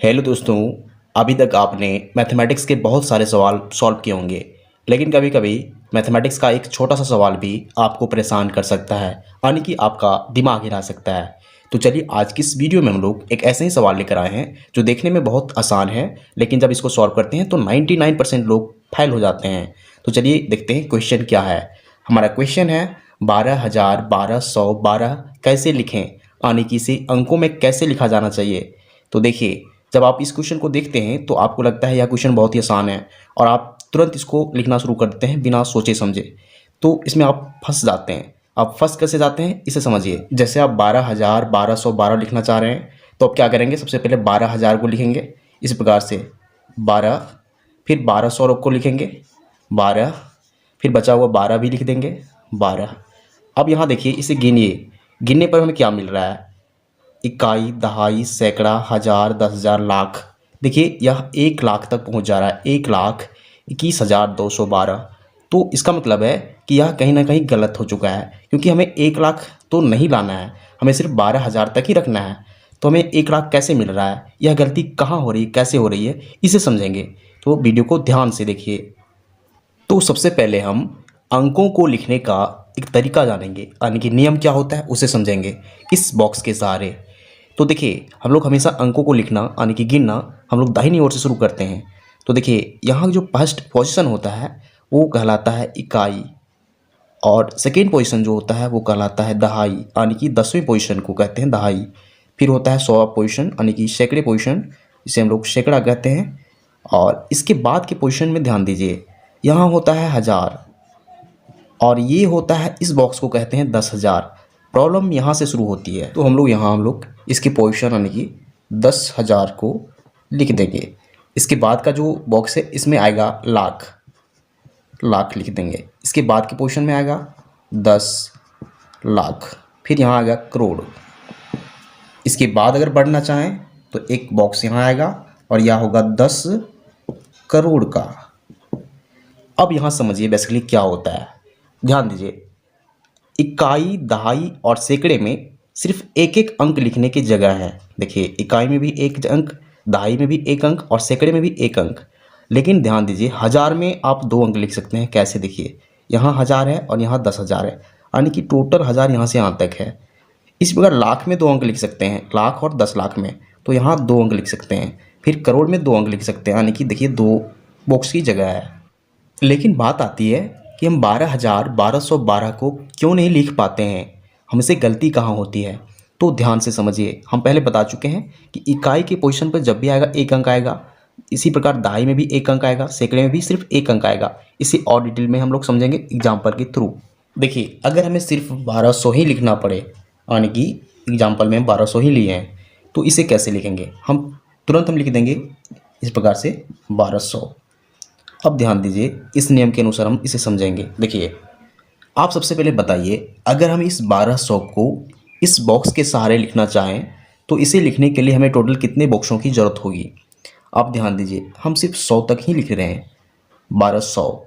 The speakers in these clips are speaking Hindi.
हेलो दोस्तों। अभी तक आपने मैथमेटिक्स के बहुत सारे सवाल सॉल्व किए होंगे, लेकिन कभी कभी मैथमेटिक्स का एक छोटा सा सवाल भी आपको परेशान कर सकता है, यानी कि आपका दिमाग हिला सकता है। तो चलिए आज की इस वीडियो में हम लोग एक ऐसे ही सवाल लेकर आए हैं जो देखने में बहुत आसान है, लेकिन जब इसको सॉल्व करते हैं तो 99% लोग फेल हो जाते हैं। तो चलिए देखते हैं क्वेश्चन क्या है। हमारा क्वेश्चन है 12,1212 कैसे लिखें, यानी कि इसे अंकों में कैसे लिखा जाना चाहिए। तो देखिए, जब आप इस क्वेश्चन को देखते हैं तो आपको लगता है यह क्वेश्चन बहुत ही आसान है और आप तुरंत इसको लिखना शुरू कर देते हैं बिना सोचे समझे। तो इसमें आप फंस जाते हैं। आप फंस कैसे जाते हैं इसे समझिए। जैसे आप 12,1212 लिखना चाह रहे हैं तो आप क्या करेंगे, सबसे पहले 12,000 को लिखेंगे इस प्रकार से 12, फिर 1,200 को लिखेंगे 12, फिर बचा हुआ 12 भी लिख देंगे 12। अब यहाँ देखिए, इसे गिनिए। गिनने पर हमें क्या मिल रहा है, इकाई, दहाई, सैकड़ा, हज़ार, 10,000, लाख। देखिए यह 1 लाख तक पहुंच जा रहा है, 1,21,212। तो इसका मतलब है कि यह कहीं ना कहीं गलत हो चुका है, क्योंकि हमें 1 लाख तो नहीं लाना है, हमें सिर्फ 12,000 तक ही रखना है। तो हमें 1 लाख कैसे मिल रहा है, यह गलती कहाँ हो रही है, कैसे हो रही है, इसे समझेंगे। तो वीडियो को ध्यान से देखिए। तो सबसे पहले हम अंकों को लिखने का एक तरीका जानेंगे, यानी कि नियम क्या होता है उसे समझेंगे इस बॉक्स के सहारे। तो देखिए, हम लोग हमेशा अंकों को लिखना यानी कि गिनना हम लोग दाहिनी ओर से शुरू करते हैं। तो देखिए, यहाँ जो फर्स्ट पोजीशन होता है वो कहलाता है इकाई, और सेकेंड पोजीशन जो होता है वो कहलाता है दहाई, यानी कि 10वीं पोजीशन को कहते हैं दहाई। फिर होता है 100वां पोजीशन, यानी कि सैकड़े पोजीशन, जिसे हम लोग सैकड़ा कहते हैं। और इसके बाद के पोजीशन में ध्यान दीजिए, यहाँ होता है हज़ार, और ये होता है, इस बॉक्स को कहते हैं 10,000। प्रॉब्लम यहाँ से शुरू होती है। तो हम लोग इसकी पोजीशन यानी कि 10,000 को लिख देंगे। इसके बाद का जो बॉक्स है इसमें आएगा लाख, लाख लिख देंगे। इसके बाद की पोजीशन में आएगा 10,00,000, फिर यहाँ आएगा करोड़। इसके बाद अगर बढ़ना चाहें तो एक बॉक्स यहाँ आएगा और यह होगा 10 करोड़ का। अब यहाँ समझिए बेसिकली क्या होता है, ध्यान दीजिए। इकाई, दहाई और सैकड़े में सिर्फ एक एक अंक लिखने की जगह है। देखिए, इकाई में भी एक अंक, दहाई में भी एक अंक और सैकड़े में भी एक अंक। लेकिन ध्यान दीजिए, हज़ार में आप 2 अंक लिख सकते हैं। कैसे, देखिए यहाँ 1000 है और यहाँ 10,000 है, यानी कि टोटल 1000 यहाँ से यहाँ तक है। इस प्रकार लाख में 2 अंक लिख सकते हैं, लाख और 10 लाख में, तो यहाँ 2 अंक लिख सकते हैं। फिर करोड़ में 2 अंक लिख सकते हैं, यानी कि देखिए 2 बॉक्स की जगह है। लेकिन बात आती है कि हम 12,1212 को क्यों नहीं लिख पाते हैं, हमसे गलती कहाँ होती है। तो ध्यान से समझिए। हम पहले बता चुके हैं कि इकाई की पोजीशन पर जब भी आएगा 1 अंक आएगा, इसी प्रकार दहाई में भी 1 अंक आएगा, सैकड़े में भी सिर्फ 1 अंक आएगा। इसे और डिटेल में हम लोग समझेंगे एग्जाम्पल के थ्रू। देखिए, अगर हमें सिर्फ 1200 ही लिखना पड़े, यानी कि एग्जाम्पल में 1200 ही लिए हैं, तो इसे कैसे लिखेंगे। हम लिख देंगे इस प्रकार से 1200। अब ध्यान दीजिए, इस नियम के अनुसार हम इसे समझेंगे। देखिए, आप सबसे पहले बताइए, अगर हम इस 1200 को इस बॉक्स के सहारे लिखना चाहें तो इसे लिखने के लिए हमें टोटल कितने बॉक्सों की ज़रूरत होगी। आप ध्यान दीजिए, हम सिर्फ 100 तक ही लिख रहे हैं, 1200।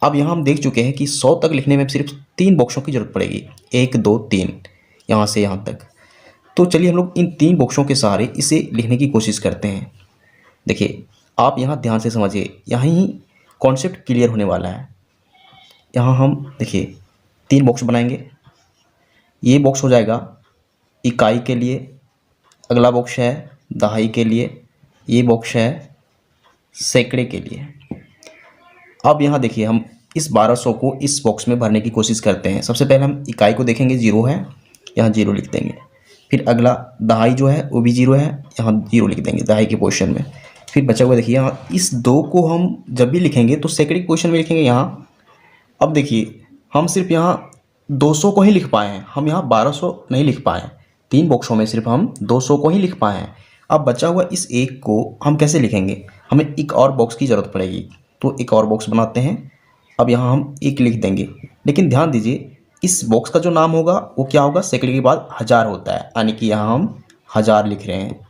अब यहाँ हम देख चुके हैं कि 100 तक लिखने में सिर्फ 3 बॉक्सों की ज़रूरत पड़ेगी, 1 2 3, यहाँ से यहाँ तक। तो चलिए हम लोग इन 3 बॉक्सों के सहारे इसे लिखने की कोशिश करते हैं। देखिए, आप यहाँ ध्यान से समझिए, यहाँ ही कॉन्सेप्ट क्लियर होने वाला है। यहाँ हम देखिए 3 बॉक्स बनाएंगे। ये बॉक्स हो जाएगा इकाई के लिए, अगला बॉक्स है दहाई के लिए, ये बॉक्स है सैकड़े के लिए। अब यहाँ देखिए, हम इस 1200 को इस बॉक्स में भरने की कोशिश करते हैं। सबसे पहले हम इकाई को देखेंगे, 0 है, यहाँ 0 लिख देंगे। फिर अगला दहाई जो है वो भी 0 है, यहाँ 0 लिख देंगे दहाई की पोजीशन में। फिर बचा हुआ देखिए, यहाँ इस 2 को हम जब भी लिखेंगे तो सैकड़े की पोजीशन में लिखेंगे यहाँ। अब देखिए, हम सिर्फ यहाँ 200 को ही लिख पाए हैं, हम यहाँ 1200 नहीं लिख पाए हैं। 3 बॉक्सों में सिर्फ हम 200 को ही लिख पाए हैं। अब बचा हुआ इस 1 को हम कैसे लिखेंगे, हमें एक और बॉक्स की ज़रूरत पड़ेगी। तो एक और बॉक्स बनाते हैं। अब यहाँ हम 1 लिख देंगे। लेकिन ध्यान दीजिए, इस बॉक्स का जो नाम होगा वो क्या होगा, सैकड़े के बाद 1000 होता है, यानी कि यहाँ हम 1000 लिख रहे हैं।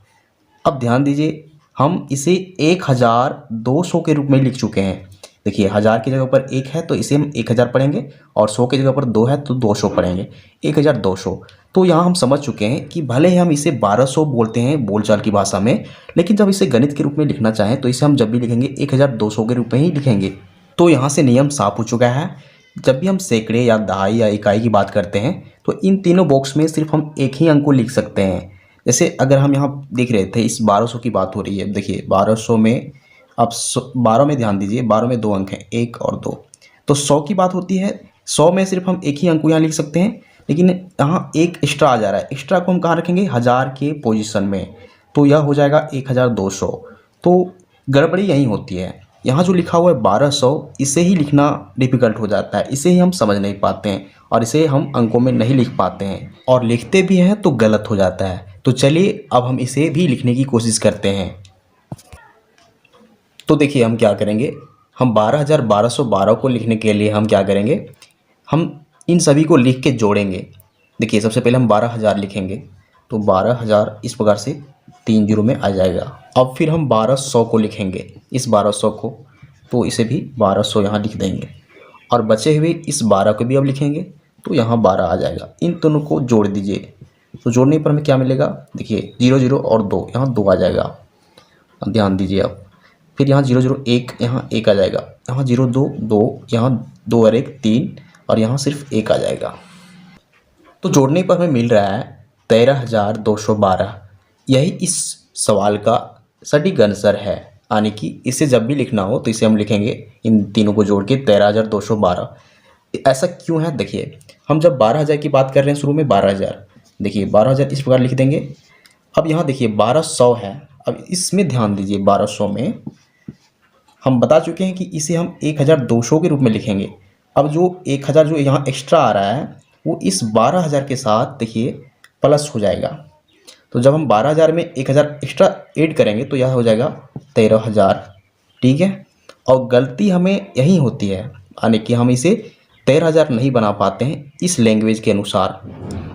अब ध्यान दीजिए, हम इसे 1200 के रूप में लिख चुके हैं। देखिए 1000 की जगह पर 1 है तो इसे हम 1000 पढ़ेंगे, और 100 की जगह पर 2 है तो 200 पढ़ेंगे, 1200। तो यहाँ हम समझ चुके हैं कि भले ही हम इसे 1200 बोलते हैं बोलचाल की भाषा में, लेकिन जब इसे गणित के रूप में लिखना चाहें तो इसे हम जब भी लिखेंगे 1200 के रूप में ही लिखेंगे। तो यहाँ से नियम साफ हो चुका है। जब भी हम सैकड़े या दहाई या इकाई की बात करते हैं तो इन तीनों बॉक्स में सिर्फ हम एक ही अंक को लिख सकते हैं। जैसे अगर हम यहाँ देख रहे थे इस 1200 की बात हो रही है, देखिए 1200 में आप 12 में ध्यान दीजिए, 12 में 2 अंक हैं, 1 और 2। तो 100 की बात होती है, 100 में सिर्फ हम एक ही अंक को यहाँ लिख सकते हैं, लेकिन यहाँ एक एक्स्ट्रा आ जा रहा है। एक्स्ट्रा को हम कहाँ रखेंगे? 1000 के पोजीशन में, तो यह हो जाएगा 1200। तो गड़बड़ी यहीं होती है, यहाँ जो लिखा हुआ है 1200, इसे ही लिखना डिफ़िकल्ट हो जाता है, इसे ही हम समझ नहीं पाते हैं और इसे हम अंकों में नहीं लिख पाते हैं, और लिखते भी हैं तो गलत हो जाता है। तो चलिए अब हम इसे भी लिखने की कोशिश करते हैं। तो देखिए हम क्या करेंगे, हम 12,1212 को लिखने के लिए हम क्या करेंगे, हम इन सभी को लिख के जोड़ेंगे। देखिए सबसे पहले हम 12,000 लिखेंगे, तो 12,000 इस प्रकार से 3 जीरो में आ जाएगा। अब फिर हम 1200 को लिखेंगे, इस 1200 को, तो इसे भी 1200 यहाँ लिख देंगे, और बचे हुए इस 12 को भी अब लिखेंगे, तो यहाँ 12 आ जाएगा। इन दोनों को जोड़ दीजिए, तो जोड़ने पर हमें क्या मिलेगा? देखिए 0 0 और 2, यहाँ 2 आ जाएगा। अब ध्यान दीजिए अब, फिर यहाँ 0 0 1, यहाँ 1 आ जाएगा, यहाँ 0 2 2, यहाँ 2 और 1 3, और यहाँ सिर्फ 1 आ जाएगा। तो जोड़ने पर हमें मिल रहा है 13,212। यही इस सवाल का सटीक आंसर है, यानी कि इसे जब भी लिखना हो तो इसे हम लिखेंगे इन तीनों को जोड़ के 13,212। ऐसा क्यों है? देखिए हम जब 12,000 की बात कर रहे हैं शुरू में 12,000, देखिए 12,000 इस प्रकार लिख देंगे। अब यहाँ देखिए 1200 है, अब इसमें ध्यान दीजिए 1200 में हम बता चुके हैं कि इसे हम 1200 के रूप में लिखेंगे। अब जो 1000 जो यहाँ एक्स्ट्रा आ रहा है वो इस 12,000 के साथ देखिए प्लस हो जाएगा। तो जब हम 12,000 में 1000 एक्स्ट्रा ऐड करेंगे तो यह हो जाएगा 13,000। ठीक है, और गलती हमें यही होती है, यानी कि हम इसे 13,000 नहीं बना पाते हैं इस लैंग्वेज के अनुसार।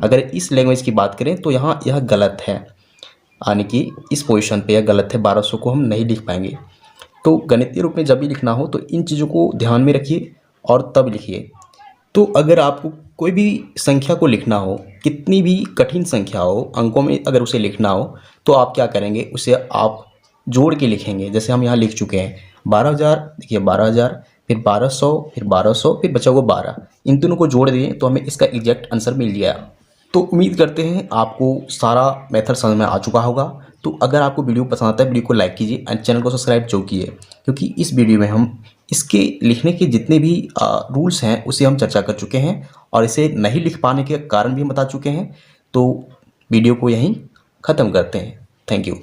अगर इस लैंग्वेज की बात करें तो यहाँ यह गलत है, यानी कि इस पोजीशन पे यह गलत है, 1200 को हम नहीं लिख पाएंगे। तो गणितीय रूप में जब भी लिखना हो तो इन चीज़ों को ध्यान में रखिए और तब लिखिए। तो अगर आपको कोई भी संख्या को लिखना हो, कितनी भी कठिन संख्या हो, अंकों में अगर उसे लिखना हो, तो आप क्या करेंगे, उसे आप जोड़ के लिखेंगे। जैसे हम यहाँ लिख चुके हैं 12,000, देखिए 12,000, फिर 1200, फिर 1200, फिर बचा हुआ 12, इन दोनों को जोड़ दें तो हमें इसका एग्जैक्ट आंसर मिल गया। तो उम्मीद करते हैं आपको सारा मेथड समझ में आ चुका होगा। तो अगर आपको वीडियो पसंद आता है, वीडियो को लाइक कीजिए एंड चैनल को सब्सक्राइब जरूर कीजिए, क्योंकि इस वीडियो में हम इसके लिखने के जितने भी रूल्स हैं उसे हम चर्चा कर चुके हैं, और इसे नहीं लिख पाने के कारण भी हम बता चुके हैं। तो वीडियो को यहीं ख़त्म करते हैं। Thank you.